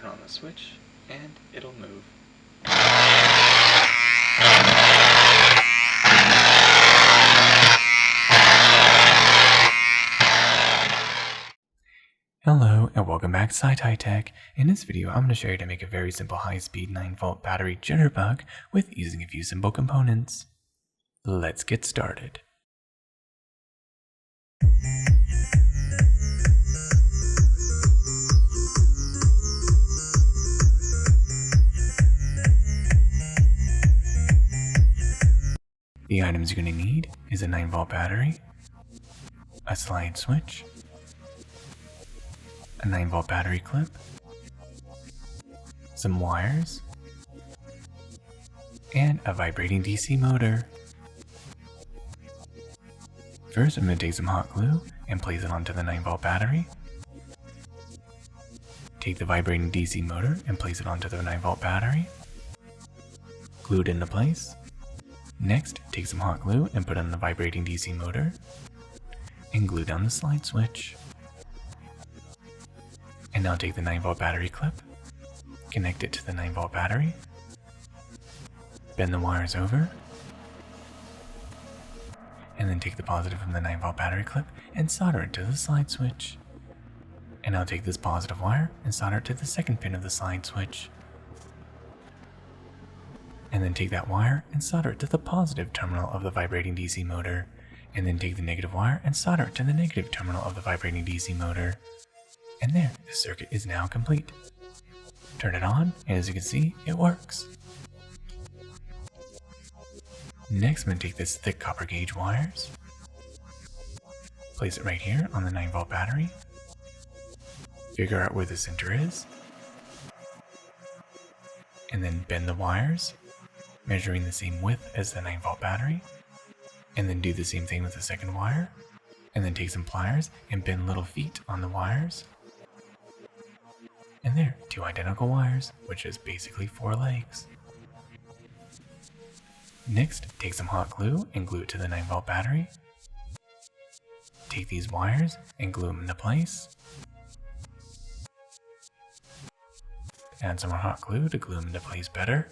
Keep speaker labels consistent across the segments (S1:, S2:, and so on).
S1: turn on the switch, and it'll move.
S2: Hello and welcome back to SciTi Tech. In this video, I'm going to show you how to make a very simple high-speed 9-volt battery jitterbug with using a few simple components. Let's get started. The items you're going to need is a 9-volt battery, a slide switch, a 9-volt battery clip, some wires, and a vibrating DC motor. First, I'm going to take some hot glue and place it onto the 9-volt battery. Take the vibrating DC motor and place it onto the 9-volt battery. Glue it into place. Next, take some hot glue and put on the vibrating DC motor, and glue down the slide switch. And now take the 9-volt battery clip, connect it to the 9-volt battery, bend the wires over, and then take the positive from the 9-volt battery clip and solder it to the slide switch. And now take this positive wire and solder it to the second pin of the slide switch. And then take that wire and solder it to the positive terminal of the vibrating DC motor. And then take the negative wire and solder it to the negative terminal of the vibrating DC motor. And there, the circuit is now complete. Turn it on, and as you can see, it works. Next, I'm going to take this thick copper gauge wires, place it right here on the 9-volt battery, figure out where the center is, and then bend the wires, measuring the same width as the 9-volt battery, and then do the same thing with the second wire, and then take some pliers and bend little feet on the wires. And there, 2 identical wires, which is basically 4 legs. Next, take some hot glue and glue it to the 9-volt battery. Take these wires and glue them into place. Add some more hot glue to glue them into place better.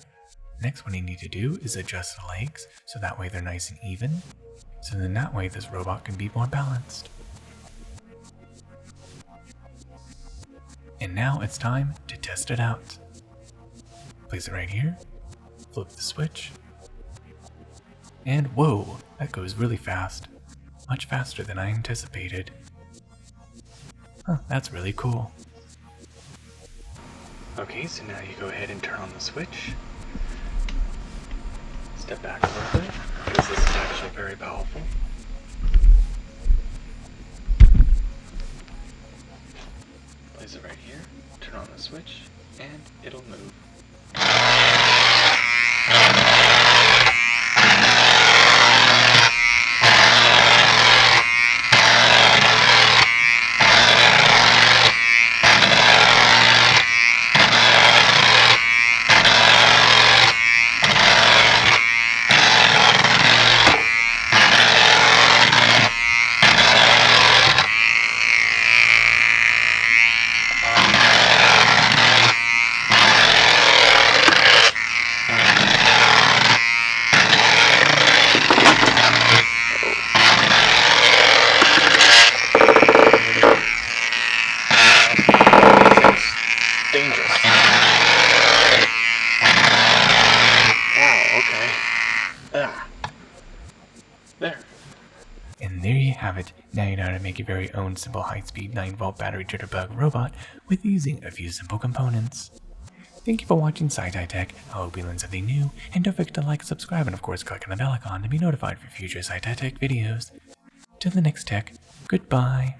S2: Next, what you need to do is adjust the legs so that way they're nice and even. So then that way this robot can be more balanced. And now it's time to test it out. Place it right here, flip the switch, and whoa, that goes really fast. Much faster than I anticipated. That's really cool.
S1: Okay, so now you go ahead and turn on the switch. Step back a little bit, because this is actually very powerful. Place it right here, turn on the switch, and it'll move. Dangerous. Wow, okay. There.
S2: And there you have it. Now you know how to make your very own simple high-speed 9-volt battery jitterbug robot with using a few simple components. Thank you for watching SciTi Tech. I hope you learned something new, and don't forget to like, subscribe, and of course click on the bell icon to be notified for future SciTi Tech videos. Till the next tech, goodbye.